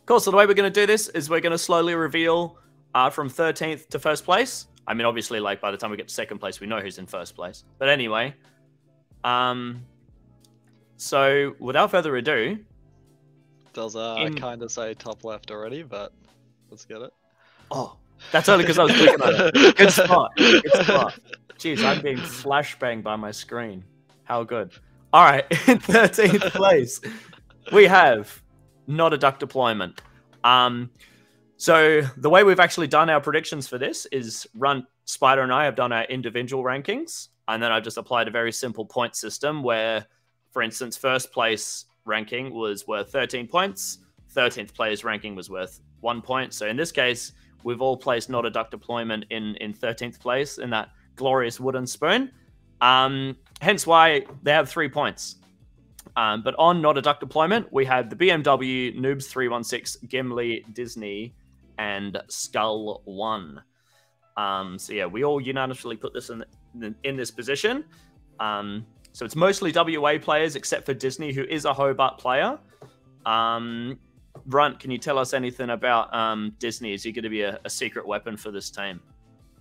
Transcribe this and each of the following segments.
Cool. So the way we're going to do this is we're going to slowly reveal from 13th to first place. I mean, obviously, like by the time we get to second place, we know who's in first place. But anyway, so without further ado, Does kind of say top left already, but let's get it. Oh, that's only because I was clicking on it. Good spot. Good spot. Jeez, I'm being flashbanged by my screen. How good. All right, in 13th place, we have Not a Duck Deployment. So the way we've actually done our predictions for this is Spider and I have done our individual rankings, and then I've just applied a very simple point system where, for instance, first place ranking was worth 13 points, 13th place ranking was worth 1 point. So in this case, we've all placed Not a Duck Deployment in 13th place in that glorious wooden spoon. Hence why they have 3 points. But on Not a Duck Deployment, we had the BMW, Noobs 316, Gimli, Disney, and Skull 1. So yeah, we all unanimously put this in this position. So it's mostly WA players, except for Disney, who is a Hobart player. Runt, can you tell us anything about Disney? Is he going to be a secret weapon for this team?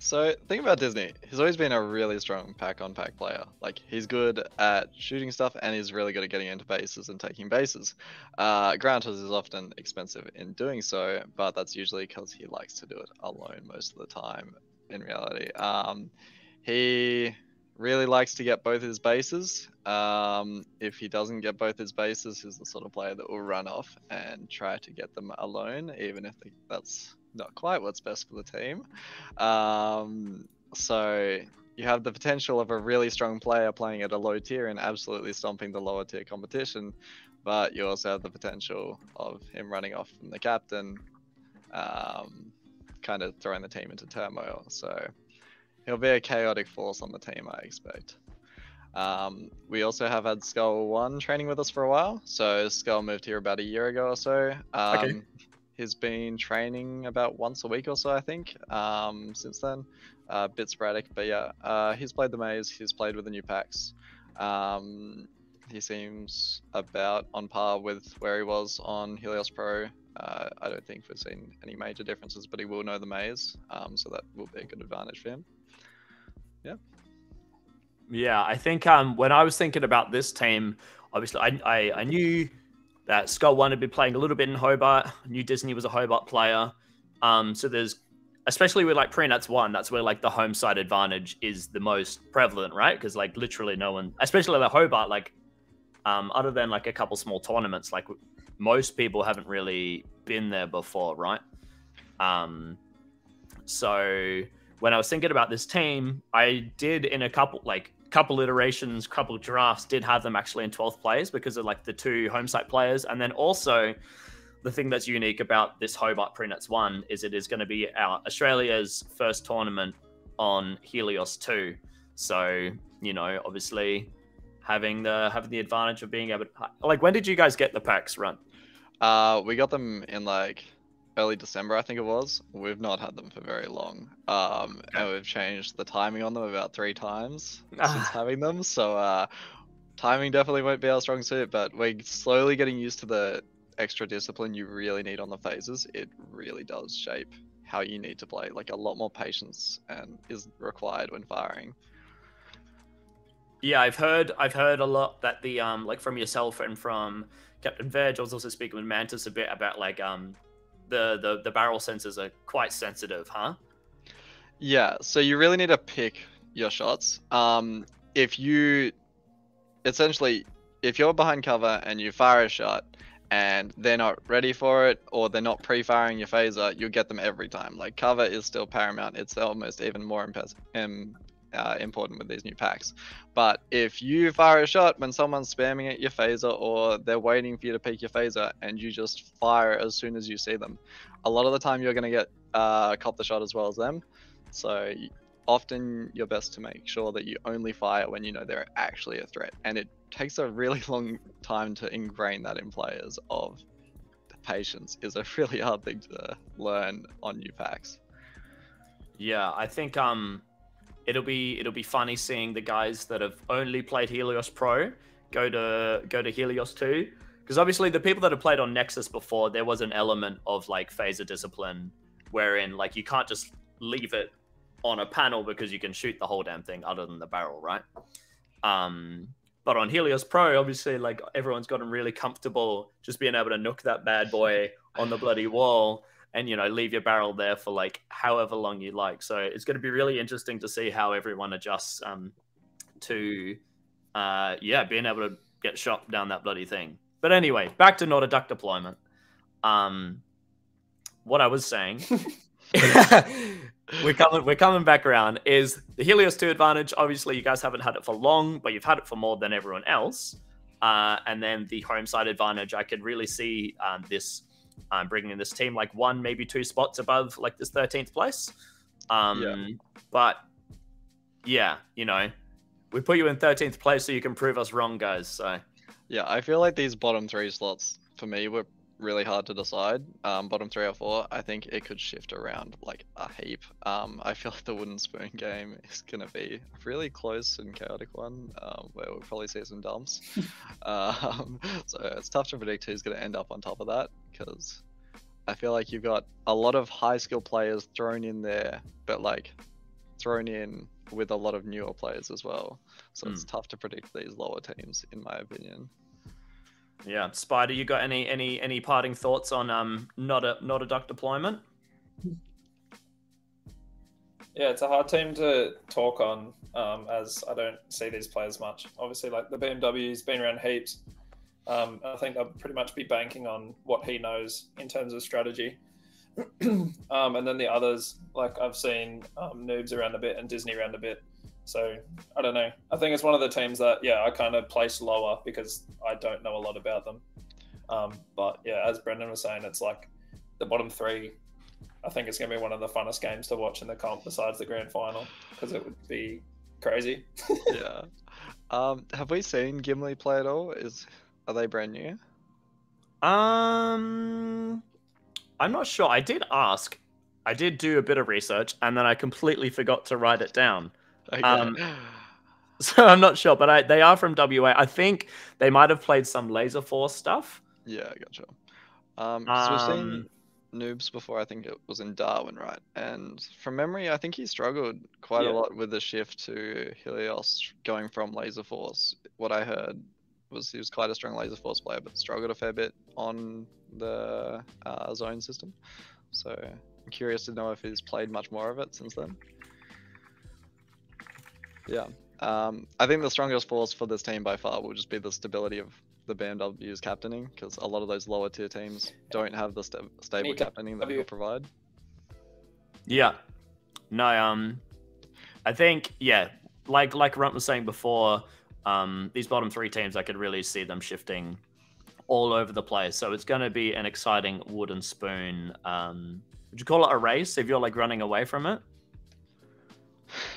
So, think about Disney. He's always been a really strong pack-on-pack player. Like, he's good at shooting stuff, and he's really good at getting into bases and taking bases. Granted, is often expensive in doing so, but that's usually because he likes to do it alone most of the time, in reality. He really likes to get both his bases. If he doesn't get both his bases, he's the sort of player that will run off and try to get them alone, even if that's not quite what's best for the team. So you have the potential of a really strong player playing at a low tier and absolutely stomping the lower tier competition, but you also have the potential of him running off from the captain, kind of throwing the team into turmoil. So he'll be a chaotic force on the team, I expect. We also have had Skull 1 training with us for a while. So Skull moved here about a year ago or so. Okay. He's been training about once a week or so, I think, since then. A bit sporadic, but yeah, he's played the maze, he's played with the new packs. He seems about on par with where he was on Helios Pro. I don't think we've seen any major differences, but he will know the maze, so that will be a good advantage for him. Yeah. Yeah, I think when I was thinking about this team, obviously I knew that Skull 1 had been playing a little bit in Hobart. I knew Disney was a Hobart player. So there's, especially with like Prenats 1, that's where like the home side advantage is the most prevalent, right? Because like literally no one, especially the Hobart, like other than like a couple small tournaments, like most people haven't really been there before, right? So when I was thinking about this team, I did in a couple iterations, couple drafts, did have them actually in 12th place because of like the 2 home site players. And then also the thing that's unique about this Hobart Prenats 1 is it is going to be our Australia's first tournament on Helios 2. So, you know, obviously having the advantage of being able to, like, when did you guys get the packs, Run? We got them in like early December, I think it was. We've not had them for very long. And we've changed the timing on them about 3 times since having them. So timing definitely won't be our strong suit, but we're slowly getting used to the extra discipline you really need on the phases. It really does shape how you need to play. Like a lot more patience and is required when firing. Yeah, I've heard a lot that the like from yourself and from Captain Veg. I was also speaking with Mantis a bit about like the barrel sensors are quite sensitive, huh? Yeah, so you really need to pick your shots. If you're behind cover and you fire a shot and they're not ready for it or they're not pre-firing your phaser, you'll get them every time. Like cover is still paramount. It's almost even more important with these new packs. But if you fire a shot when someone's spamming at your phaser or they're waiting for you to peek your phaser and you just fire as soon as you see them, a lot of the time you're going to get cop the shot as well as them. So often you're best to make sure that you only fire when you know they're actually a threat. And it takes a really long time to ingrain that in players of patience is a really hard thing to learn on new packs. Yeah, I think it'll be funny seeing the guys that have only played Helios Pro go to Helios 2 Because obviously the people that have played on Nexus before, there was an element of like phaser discipline, wherein like you can't just leave it on a panel because you can shoot the whole damn thing other than the barrel, right? But on Helios Pro, obviously, like everyone's gotten really comfortable just being able to nook that bad boy on the bloody wall and, you know, leave your barrel there for like however long you like. So it's going to be really interesting to see how everyone adjusts to, being able to get shot down that bloody thing. But anyway, back to not a duck deployment. What I was saying, we're coming back around, is the Helios 2 advantage. Obviously, you guys haven't had it for long, but you've had it for more than everyone else. And then the home side advantage, I could really see this bringing in this team like 1, maybe 2 spots above like this 13th place. But yeah, you know, we put you in 13th place so you can prove us wrong, guys. So yeah, I feel like these bottom 3 slots for me were really hard to decide. Bottom 3 or 4, I think it could shift around like a heap. I feel like the wooden spoon game is gonna be a really close and chaotic one, where we'll probably see some dumps. So it's tough to predict who's gonna end up on top of that, because I feel like you've got a lot of high skill players thrown in there, but like thrown in with a lot of newer players as well. So it's tough to predict these lower teams, in my opinion. Yeah, Spider, you got any parting thoughts on not a duck deployment? Yeah, it's a hard team to talk on, as I don't see these players much. Obviously, like the BMW's been around heaps. I think they'll pretty much be banking on what he knows in terms of strategy. And then the others, like I've seen Noobs around a bit and Disney around a bit. So I don't know. I think it's one of the teams that, I kind of place lower because I don't know a lot about them. But yeah, as Brendan was saying, it's like the bottom 3. I think it's going to be one of the funnest games to watch in the comp besides the grand final, because it would be crazy. Yeah. Have we seen Gimli play at all? Are they brand new? I'm not sure. I did ask. I did do a bit of research, and then I completely forgot to write it down. Okay. So I'm not sure, but they are from WA. I think they might have played some Laser Force stuff. Yeah, gotcha. 'Cause we've seen Noobs before. I think it was in Darwin, right? And from memory, I think he struggled quite a lot with the shift to Helios, going from Laser Force. What I heard was he was quite a strong Laser Force player, but struggled a fair bit on the zone system. So I'm curious to know if he's played much more of it since then. Yeah. I think the strongest force for this team by far will just be the stability of the BMW's captaining, because a lot of those lower tier teams don't have the stable captaining that he'll provide. Yeah. No, I think, like Runt was saying before, these bottom 3 teams, I could really see them shifting all over the place. So it's going to be an exciting wooden spoon. Would you call it a race if you're like running away from it?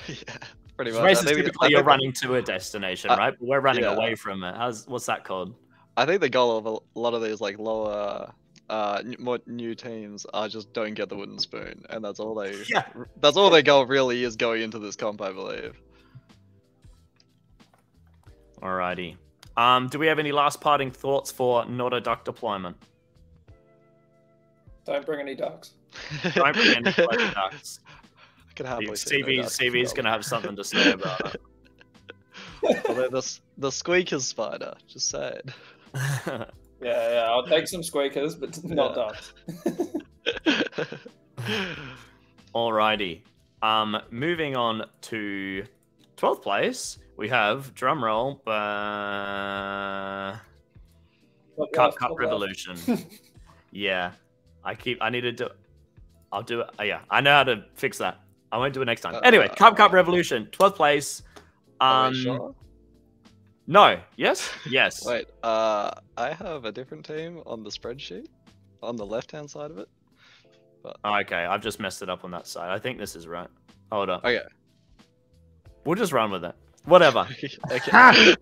Yeah. Pretty much. Race is typically you're running to a destination, right? But we're running away from it. What's that called? I think the goal of a lot of these like lower, more new teams are just don't get the wooden spoon, and that's all they. Yeah. That's all their goal really is going into this comp, I believe. Alrighty. Do we have any last parting thoughts for not a duck deployment? Don't bring any ducks. Don't bring any ducks. CV's going to have something to say about it. Although the squeakers, Spider, just say it. Yeah, I'll take some squeakers, but not ducks. Alrighty. Moving on to 12th place, we have, drumroll, Cup Revolution. Yeah. I'll do it. Yeah, I know how to fix that. I won't do it next time. Anyway, Cup Revolution, 12th place. Are we sure? No. Yes? Yes. Wait, I have a different team on the spreadsheet, on the left-hand side of it. But... okay, I've just messed it up on that side. I think this is right. Hold up. Okay. We'll just run with it. Whatever. Okay.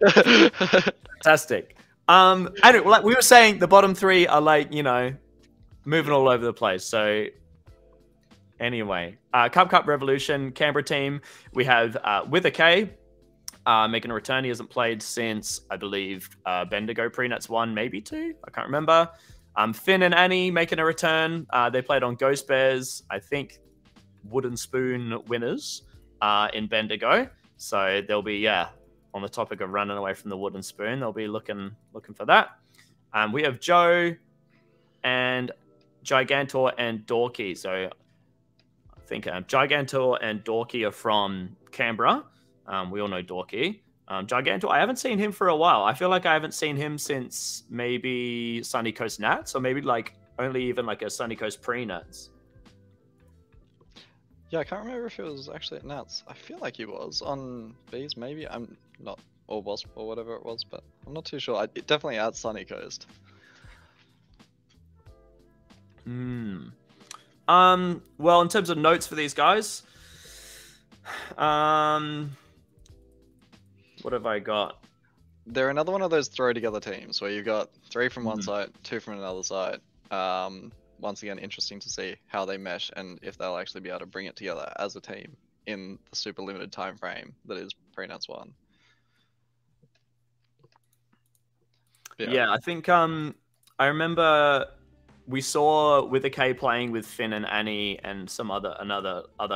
Fantastic. Anyway, like we were saying, the bottom 3 are like, moving all over the place. So... anyway, Cup Revolution, Canberra team, we have with a K, making a return. He hasn't played since, I believe, Bendigo Prenets 1, maybe 2. I can't remember. Finn and Annie making a return. They played on Ghost Bears, I think, Wooden Spoon winners in Bendigo. So they'll be, on the topic of running away from the Wooden Spoon, they'll be looking for that. We have Joe and Gigantor and Dorky. So I think Gigantor and Dorky are from Canberra. We all know Dorky. Gigantor, I haven't seen him for a while. I feel like I haven't seen him since maybe Sunny Coast Nats, or maybe like only even like a Sunny Coast pre-Nats. Yeah, I can't remember if it was actually at Nats. I feel like he was on Bees, maybe. I'm not, or Wasp, or whatever it was, but I'm not too sure. It definitely at Sunny Coast. Well, in terms of notes for these guys, what have I got? They're another one of those throw together teams where you've got 3 from one side, 2 from another side. Once again, interesting to see how they mesh and if they'll actually be able to bring it together as a team in the super limited time frame that is Pre-Nuts 1. Yeah, I think I remember we saw Wither K playing with Finn and Annie and some other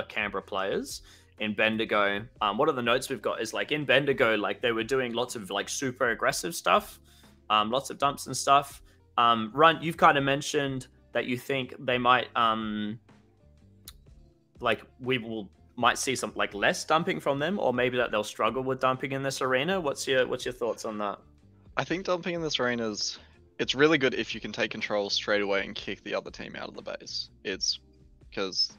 Canberra players in Bendigo. One of the notes we've got is like in Bendigo, like they were doing lots of like super aggressive stuff, lots of dumps and stuff. Runt, you've kind of mentioned that you think they might like might see some like less dumping from them, or maybe that they'll struggle with dumping in this arena. What's your thoughts on that? I think dumping in this arena it's really good if you can take control straight away and kick the other team out of the base. It's because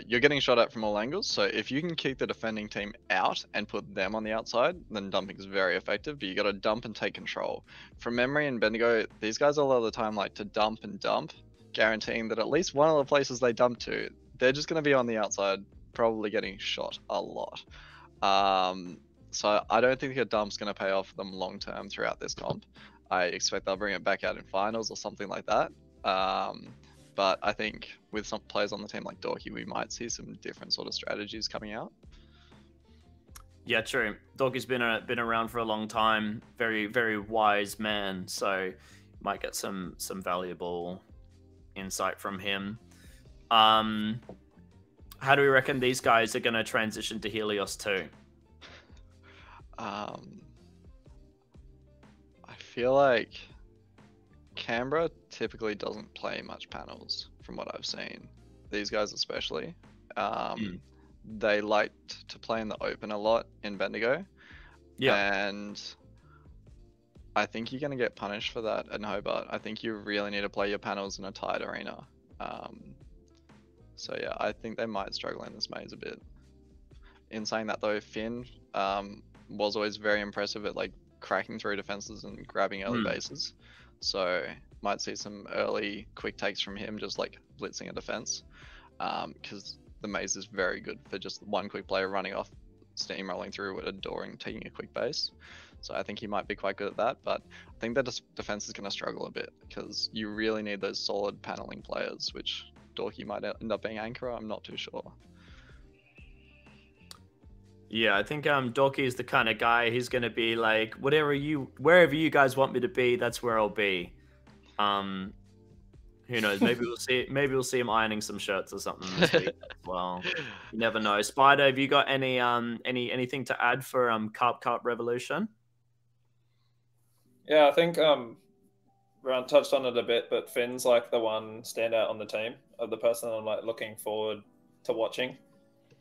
you're getting shot at from all angles, so if you can kick the defending team out and put them on the outside, then dumping is very effective, but you got to dump and take control. From memory in Bendigo, these guys a lot of the time like to dump and dump, guaranteeing that at least one of the places they dump to, they're just going to be on the outside, probably getting shot a lot. So I don't think a dump's going to pay off for them long term throughout this comp. I expect they'll bring it back out in finals or something like that. But I think with some players on the team like Dorky, we might see some different sort of strategies coming out. Yeah, true. Dorky's been around for a long time. Very, very wise man. So might get some valuable insight from him. How do we reckon these guys are going to transition to Helios 2? I feel like Canberra typically doesn't play much panels from what I've seen. These guys especially. They liked to play in the open a lot in Bendigo. Yeah. And I think you're going to get punished for that in Hobart. I think you really need to play your panels in a tight arena. So yeah, I think they might struggle in this maze a bit. In saying that though, Finn was always very impressive at like cracking through defenses and grabbing early bases. So might see some early quick takes from him, just like blitzing a defense. Because the maze is very good for just one quick player running off, steamrolling through at a door and taking a quick base. So I think he might be quite good at that, but I think that defense is going to struggle a bit because you really need those solid paneling players, which Dorky might end up being anchor. I'm not too sure. Yeah, I think Dorky is the kind of guy he's going to be like, wherever you guys want me to be, that's where I'll be. Who knows? Maybe we'll see him ironing some shirts or something this week as well. You never know. Spider, have you got anything to add for Carp Revolution? Yeah, I think Ryan touched on it a bit, but Finn's like the one standout on the team of the person I'm like looking forward to watching.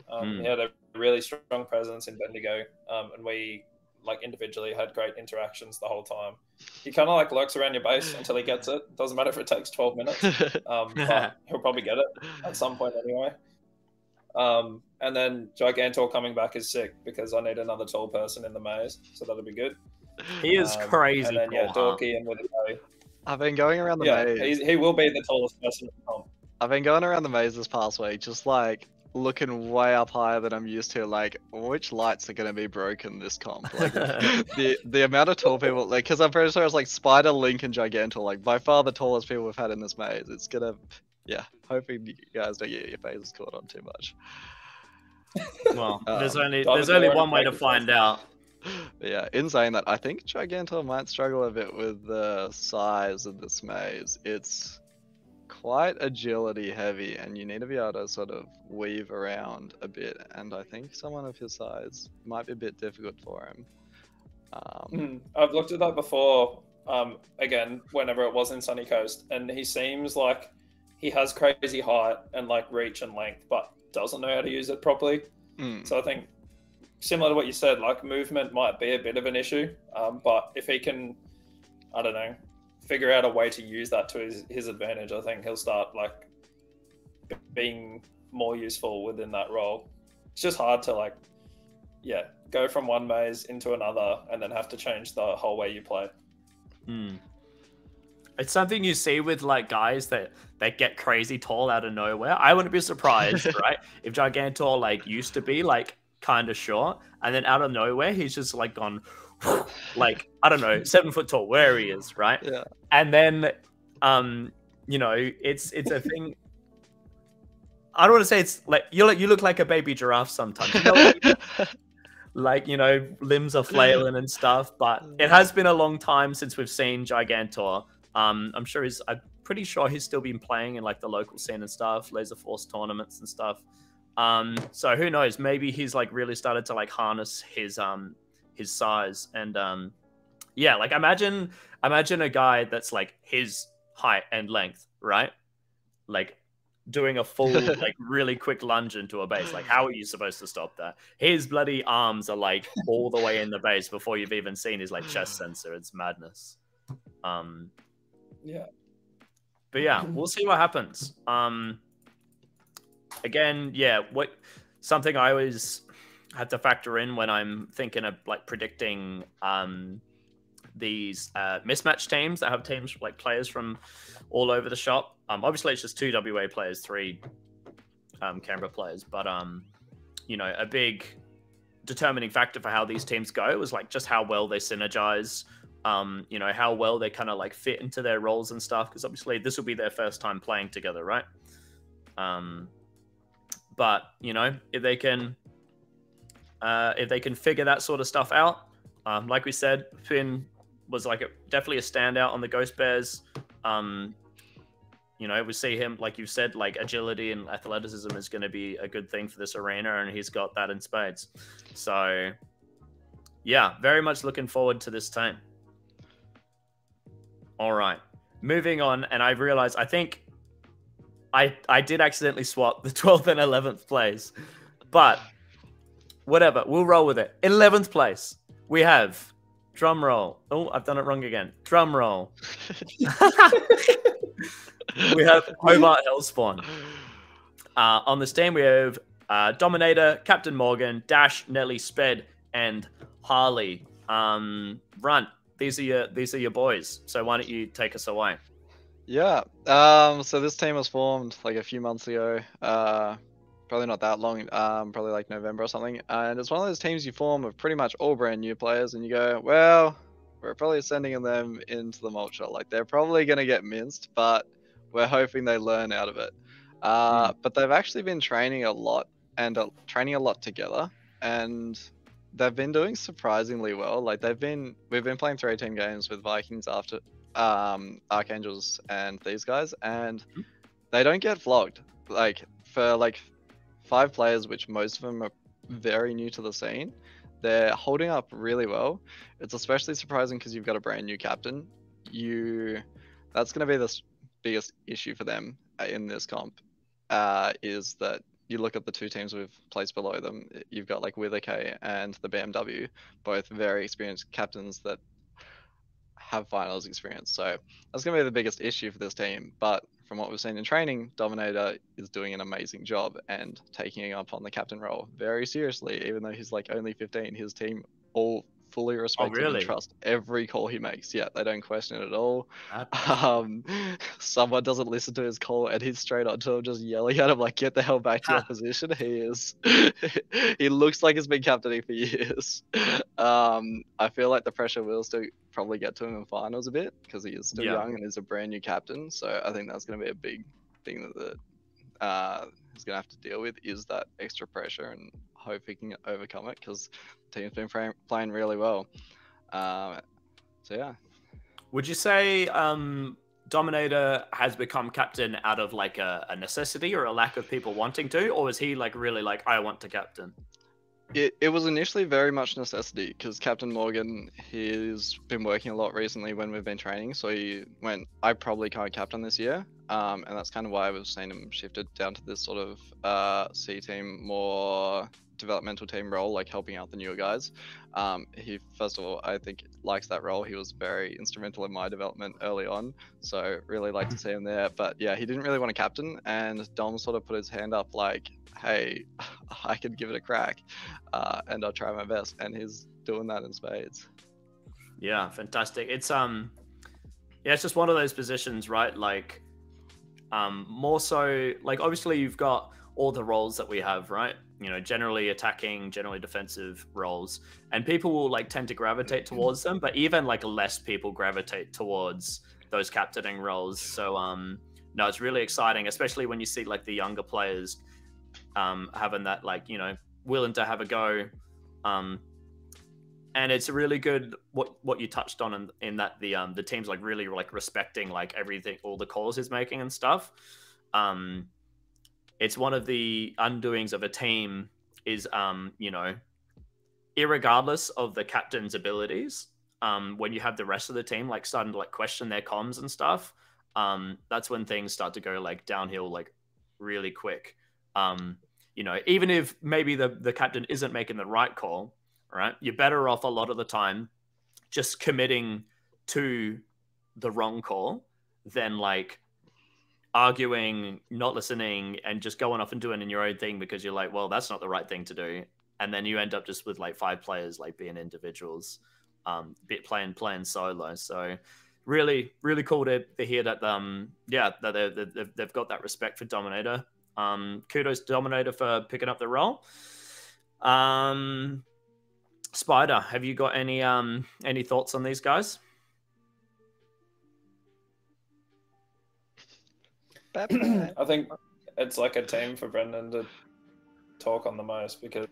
He had a really strong presence in Bendigo, and we like individually had great interactions the whole time. He kind of like lurks around your base until he gets it. Doesn't matter if it takes 12 minutes, but he'll probably get it at some point anyway. And then Gigantor coming back is sick because I need another tall person in the maze, so that'll be good. He is crazy. And then Dorky and Wither. I've been going around the maze. He will be the tallest person in the comp. I've been going around the maze this past week, just like looking way up higher than I'm used to, like which lights are going to be broken this comp, like the amount of tall people, like because I'm pretty sure it's like Spider, Link and Gigantor, like by far the tallest people we've had in this maze. It's gonna, hoping you guys don't get your faces caught on too much. Well, there's only one way to find out. But yeah, in saying that, I think Gigantor might struggle a bit with the size of this maze. It's quite agility heavy, and you need to be able to sort of weave around a bit. And I think someone of his size might be a bit difficult for him. I've looked at that before. Again, whenever it was in Sunny Coast, and he seems like he has crazy height and like reach and length, but doesn't know how to use it properly. So I think, similar to what you said, like movement might be a bit of an issue. But if he can, I don't know, figure out a way to use that to his advantage, I think he'll start like being more useful within that role. It's just hard to like, go from one maze into another and then have to change the whole way you play. It's something you see with like guys that get crazy tall out of nowhere. I wouldn't be surprised, right? If Gigantor like used to be like kind of short, and then out of nowhere he's just like gone like, I don't know, 7 foot tall, where he is, right? Yeah. And then you know, it's a thing. I don't want to say it's like you look like a baby giraffe sometimes. You know, like, you know, limbs are flailing and stuff, but it has been a long time since we've seen Gigantor. I'm pretty sure he's still been playing in like the local scene and stuff, Laser Force tournaments and stuff. So who knows? Maybe he's like really started to like harness his size, and yeah, like imagine a guy that's like his height and length, right? Like doing a full like really quick lunge into a base. Like, how are you supposed to stop that? His bloody arms are like all the way in the base before you've even seen his like chest sensor. It's madness. Yeah. But yeah, we'll see what happens. Again, yeah, something I always have to factor in when I'm thinking of like predicting these mismatch teams that have teams like players from all over the shop. Obviously, it's just 2 WA players, 3 Canberra players, but you know, a big determining factor for how these teams go was like just how well they synergize. You know, how well they kind of like fit into their roles and stuff, because obviously this will be their first time playing together, right? But you know, if they can figure that sort of stuff out, like we said, Finn was like definitely a standout on the Ghost Bears. You know, we see him, like you said, like agility and athleticism is going to be a good thing for this arena, and he's got that in spades. So yeah, very much looking forward to this team. All right, moving on, and I realized I think I did accidentally swap the 12th and 11th place, but whatever, we'll roll with it. In 11th place, we have, drum roll. Oh, I've done it wrong again. Drum roll. We have Hobart Hellspawn. On this team, we have Dominator, Captain Morgan, Dash, Nelly, Sped, and Harley. Runt. These are your boys. So why don't you take us away? Yeah. So this team was formed like a few months ago. Probably not that long. Probably like November or something. And it's one of those teams you form of pretty much all brand new players, and you go, well, we're probably sending them into the mulcher. Like, they're probably gonna get minced, but we're hoping they learn out of it. But they've actually been training a lot and training a lot together, and they've been doing surprisingly well. Like, we've been playing 3-team games with Vikings after Archangels and these guys, and they don't get flogged. Like, for like 5 players, which most of them are very new to the scene, they're holding up really well. It's especially surprising because you've got a brand new captain. That's going to be the biggest issue for them in this comp, is that you look at the 2 teams we've placed below them. You've got like Witherk and the BMW, both very experienced captains that have finals experience. So that's going to be the biggest issue for this team. But from what we've seen in training, Dominator is doing an amazing job and taking up on the captain role very seriously. Even though he's like only 15, his team all fully respect him and trust every call he makes. Yeah, they don't question it at all. Someone doesn't listen to his call and he's straight on to him, just yelling at him like, get the hell back to your position. He looks like he's been captaining for years. I feel like the pressure will still probably get to him in finals a bit because he is still young and is a brand new captain. So I think that's going to be a big thing that he's going to have to deal with, is that extra pressure and hope he can overcome it because the team's been playing really well. So yeah. Would you say Dominator has become captain out of like a necessity or a lack of people wanting to, or is he like really like, I want to captain? It was initially very much necessity because Captain Morgan, he's been working a lot recently when we've been training, so he went, I probably can't captain this year, and that's kind of why I was seeing him shifted down to this sort of C team, more developmental team role, like helping out the newer guys. He, first of all, I think likes that role. He was very instrumental in my development early on, so really like to see him there. But yeah, he didn't really want to captain, and Dom sort of put his hand up like, hey, I could give it a crack, and I'll try my best, and he's doing that in spades. Yeah, fantastic. It's it's just one of those positions, right? Like, more so, like, obviously you've got all the roles that we have, right? You know, generally attacking, generally defensive roles, and people will like tend to gravitate towards them, but even like less people gravitate towards those captaining roles. So no, it's really exciting, especially when you see like the younger players having that, like, you know, willing to have a go. And it's really good what you touched on in that the team's like really like respecting like everything, all the calls he's making and stuff. It's one of the undoings of a team is, you know, irregardless of the captain's abilities, when you have the rest of the team like starting to like question their comms and stuff, that's when things start to go like downhill like really quick. You know, even if maybe the captain isn't making the right call, right, you're better off a lot of the time just committing to the wrong call than like arguing, not listening, and just going off and doing in your own thing because you're like, well, that's not the right thing to do. And then you end up just with like 5 players like being individuals, playing solo. So really, really cool to hear that that they've got that respect for Dominator. Kudos to Dominator for picking up the role. Spider, have you got any thoughts on these guys? I think it's like a team for Brendan to talk on the most because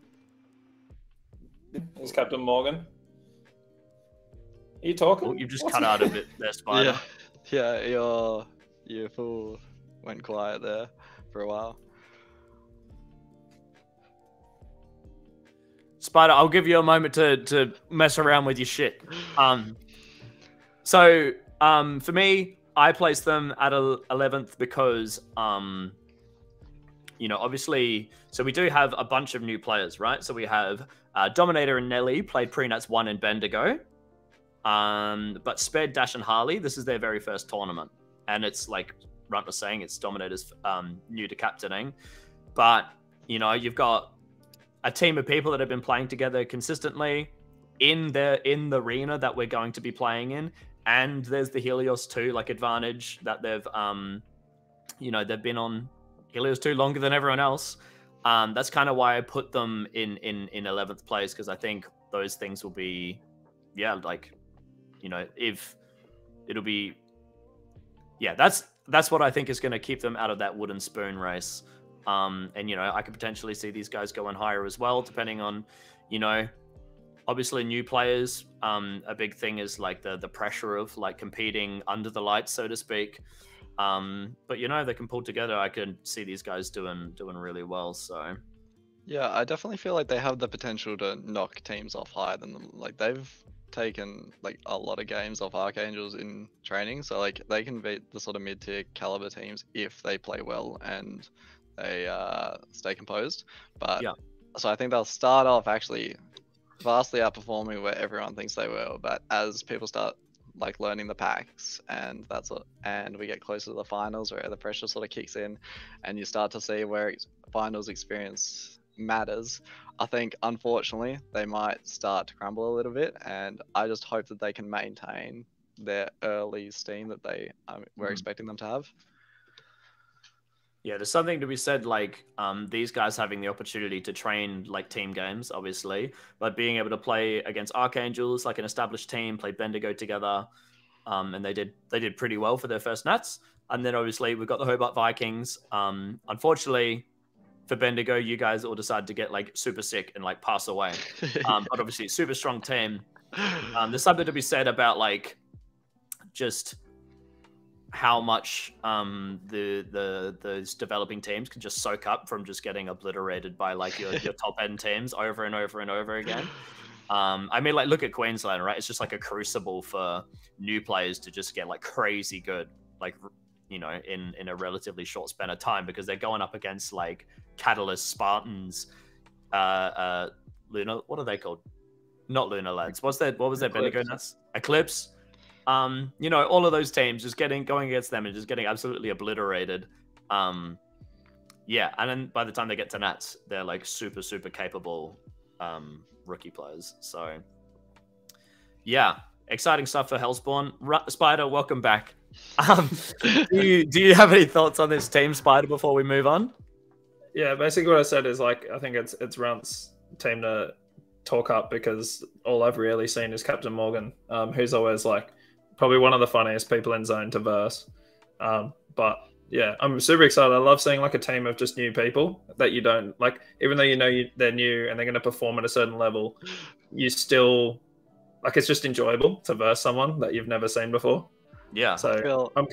he's Captain Morgan. Are you talking? Oh, you've just cut out a bit there, Spider. Yeah, your fool went quiet there for a while. Spider, I'll give you a moment to mess around with your shit. So for me, I placed them at 11th because, you know, obviously, so we do have a bunch of new players, right? So we have Dominator and Nelly played Prenats 1 and Bendigo. But Sped, Dash, and Harley, this is their very first tournament. And it's like Runt was saying, it's Dominator's new to captaining. But, you know, you've got a team of people that have been playing together consistently in the arena that we're going to be playing in. And there's the Helios 2 like advantage that they've you know, they've been on Helios 2 longer than everyone else. That's kind of why I put them in 11th place, because I think those things will be, yeah, like, you know, if it'll be, yeah, that's what I think is going to keep them out of that wooden spoon race. And, you know, I could potentially see these guys going higher as well, depending on, you know, obviously new players. A big thing is like the pressure of like competing under the lights, so to speak. But, you know, they can pull together. I could see these guys doing really well. So yeah, I definitely feel like they have the potential to knock teams off higher than them. Like they've taken like a lot of games off Archangels in training, so like they can beat the sort of mid-tier caliber teams if they play well and they stay composed. But yeah, so I think they'll start off actually vastly outperforming where everyone thinks they will. But as people start like learning the packs and and we get closer to the finals where the pressure sort of kicks in and you start to see where finals experience matters, I think unfortunately they might start to crumble a little bit, and I just hope that they can maintain their early steam that they were expecting them to have. Yeah, there's something to be said, like these guys having the opportunity to train like team games, obviously, but being able to play against Archangels, like an established team, play Bendigo together, and they did pretty well for their first Nats. And then obviously we've got the Hobart Vikings. Unfortunately, for Bendigo, you guys all decide to get like super sick and like pass away. But obviously, super strong team. There's something to be said about like just how much those developing teams can just soak up from just getting obliterated by like your top end teams over and over and over again. I mean, like, look at Queensland, right? It's just like a crucible for new players to just get like crazy good, like, you know, in a relatively short span of time, because they're going up against like Catalyst, Spartans, Luna. What are they called? Not Luna Lads. What was their Bendigo nuts? Eclipse. You know, all of those teams just going against them and just getting absolutely obliterated. Yeah, and then by the time they get to Nats, they're like super, super capable rookie players. So yeah, exciting stuff for Hellspawn. Spider, welcome back. Do you have any thoughts on this team, Spider, before we move on? Yeah, basically what I said is like I think it's Runt's team to talk up, because all I've really seen is Captain Morgan, who's always like probably one of the funniest people in Zone to verse. But yeah, I'm super excited. I love seeing like a team of just new people that you don't like, even though you know they're new and they're going to perform at a certain level, you still like, it's just enjoyable to verse someone that you've never seen before. Yeah. So I'm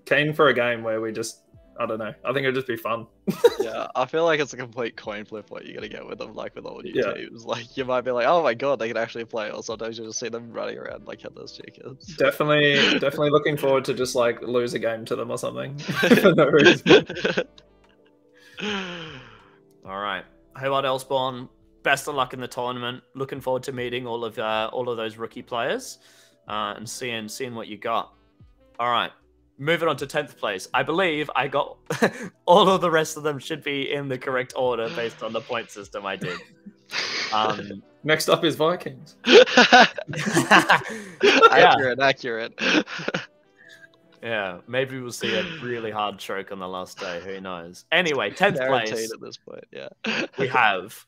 keen for a game where we just, I don't know, I think it'd just be fun. Yeah, I feel like it's a complete coin flip what you're gonna get with them, like with all new teams. Like you might be like, oh my god, they can actually play, or sometimes you just see them running around like headless chickens. Definitely looking forward to just like lose a game to them or something for no reason. All right, Hobart Hellspawn, best of luck in the tournament. Looking forward to meeting all of those rookie players and seeing what you got. All right. Moving on to 10th place. I believe I got all of the rest of them should be in the correct order based on the point system I did. Next up is Vikings. Accurate. Yeah, maybe we'll see a really hard choke on the last day. Who knows? Anyway, 10th place. At this point, yeah. We have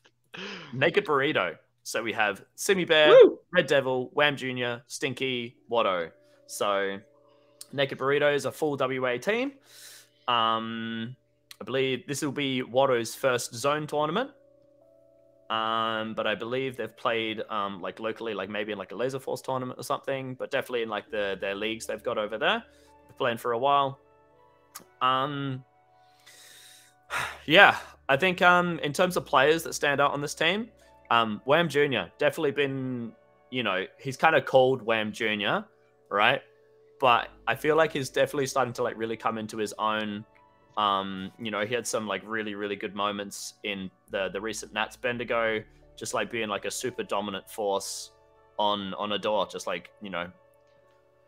Naked Burrito. So we have Simi Bear, Red Devil, Wham Jr., Stinky, Watto. So Naked Burrito is a full WA team. I believe this will be Watto's first zone tournament. But I believe they've played like locally, like maybe in like a Laser Force tournament or something, but definitely in like their leagues they've got over there. They're playing for a while. Yeah, I think in terms of players that stand out on this team, Wham Jr. definitely been, you know, he's kind of called Wham Jr., right? But I feel like he's definitely starting to like really come into his own. You know, he had some like really, really good moments in the recent Nats Bendigo, just like being like a super dominant force on a door, just like, you know,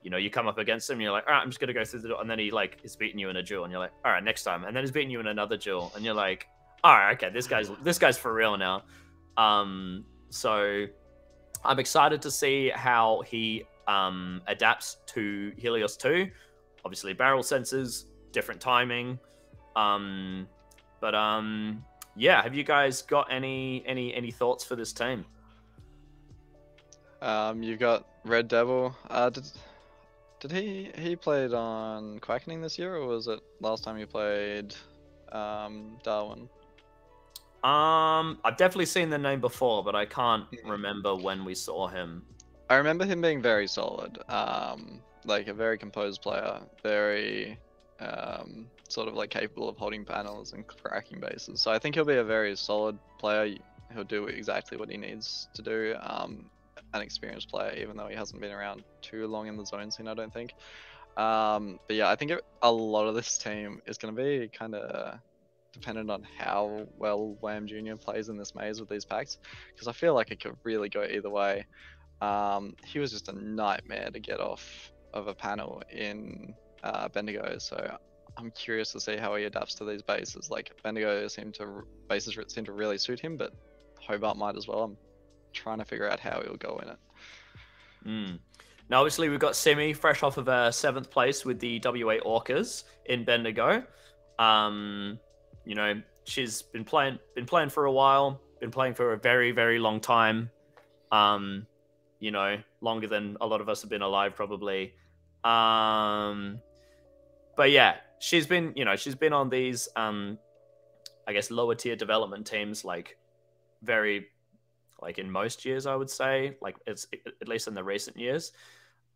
you come up against him and you're like, all right, I'm just gonna go through the door, and then he like is beating you in a duel and you're like, all right, next time, and then he's beating you in another duel and you're like, all right, okay, this guy's for real now. So I'm excited to see how he adapts to Helios 2. Obviously barrel sensors, different timing. Yeah, have you guys got any thoughts for this team? You've got Red Devil. Did he played on Quackening this year, or was it last time you played Darwin? I've definitely seen the name before, but I can't remember when we saw him. I remember him being very solid, like a very composed player, very sort of like capable of holding panels and cracking bases. So I think he'll be a very solid player. He'll do exactly what he needs to do. An experienced player, even though he hasn't been around too long in the zone scene, I don't think. But yeah, I think a lot of this team is going to be kind of dependent on how well Wham Jr. plays in this maze with these packs, because I feel like it could really go either way. He was just a nightmare to get off of a panel in Bendigo, so I'm curious to see how he adapts to these bases. Like Bendigo bases seem to really suit him, but Hobart might as well. I'm trying to figure out how he'll go in it. Now, obviously, we've got Simi fresh off of 7th place with the WA Orcas in Bendigo. You know, she's been playing for a while, been playing for a very, very long time. You know, longer than a lot of us have been alive, probably. But yeah, she's been on these I guess, lower tier development teams, like very, like in most years, I would say, like it's at least in the recent years.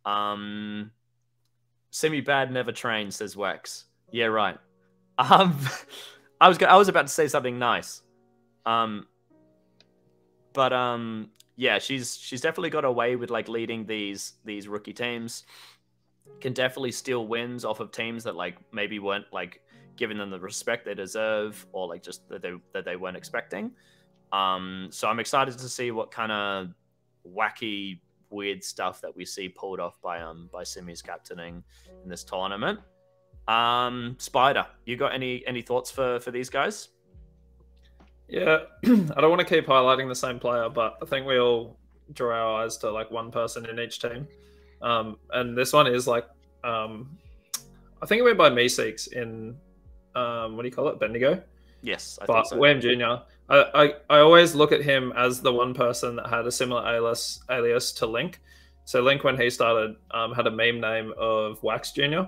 Semi bad never trained, says Wax. Yeah, right. I was about to say something nice. Yeah, she's definitely got a way with like leading these rookie teams. Can definitely steal wins off of teams that like maybe weren't like giving them the respect they deserve, or like just that they weren't expecting. So I'm excited to see what kind of wacky, weird stuff that we see pulled off by Simi's captaining in this tournament. Spider, you got any thoughts for these guys? Yeah, I don't want to keep highlighting the same player, but I think we all draw our eyes to like one person in each team. And this one is like, I think it went by Meeseeks in, what do you call it, Bendigo? Yes, I but think so. Wham Jr. I always look at him as the one person that had a similar alias to Link. So Link, when he started, had a meme name of Wax Jr.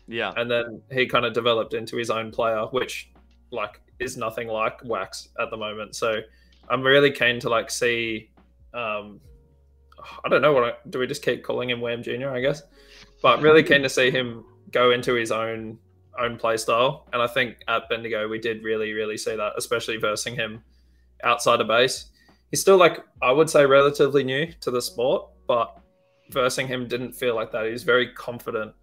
Yeah. And then he kind of developed into his own player, which like is nothing like Wax at the moment. So I'm really keen to like see, I don't know do we just keep calling him Wham Jr., I guess? But really keen to see him go into his own play style. And I think at Bendigo, we did really see that, especially versing him outside of base. He's still like, I would say relatively new to the sport, but versing him didn't feel like that. He was very confident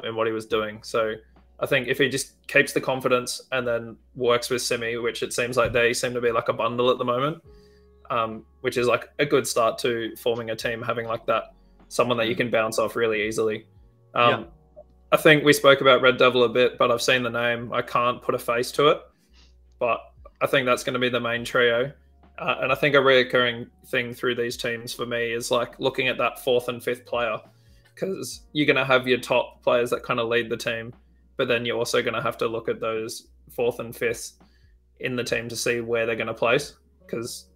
in what he was doing. So I think if he just keeps the confidence and then works with Simi, which it seems like they seem to be like a bundle at the moment, which is like a good start to forming a team, having like that, someone that you can bounce off really easily. I think we spoke about Red Devil a bit, but I've seen the name. I can't put a face to it, but I think that's going to be the main trio. And I think a reoccurring thing through these teams for me is like looking at that 4th and 5th player, because you're going to have your top players that kind of lead the team, but then you're also going to have to look at those 4th and 5th in the team to see where they're going to place, because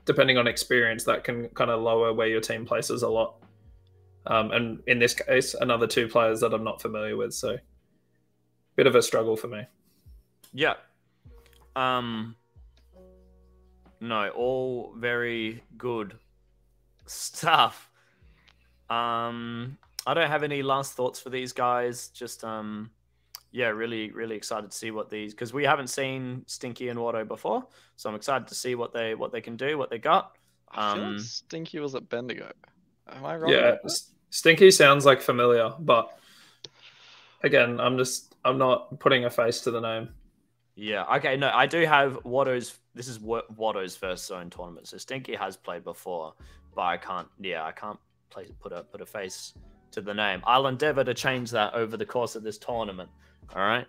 depending on experience, that can kind of lower where your team places a lot. And in this case, another 2 players that I'm not familiar with, so bit of a struggle for me. Yeah. No, all very good stuff. I don't have any last thoughts for these guys. Just yeah, really excited to see what these, because we haven't seen Stinky and Watto before, so I'm excited to see what they can do, what they got. I feel like Stinky was at Bendigo. Am I wrong? Yeah, Stinky sounds like familiar, but again, I'm not putting a face to the name. Yeah, okay, no, I do have Watto's. This is Watto's first zone tournament, so Stinky has played before, but I can't put a face to the name. I'll endeavor to change that over the course of this tournament. All right.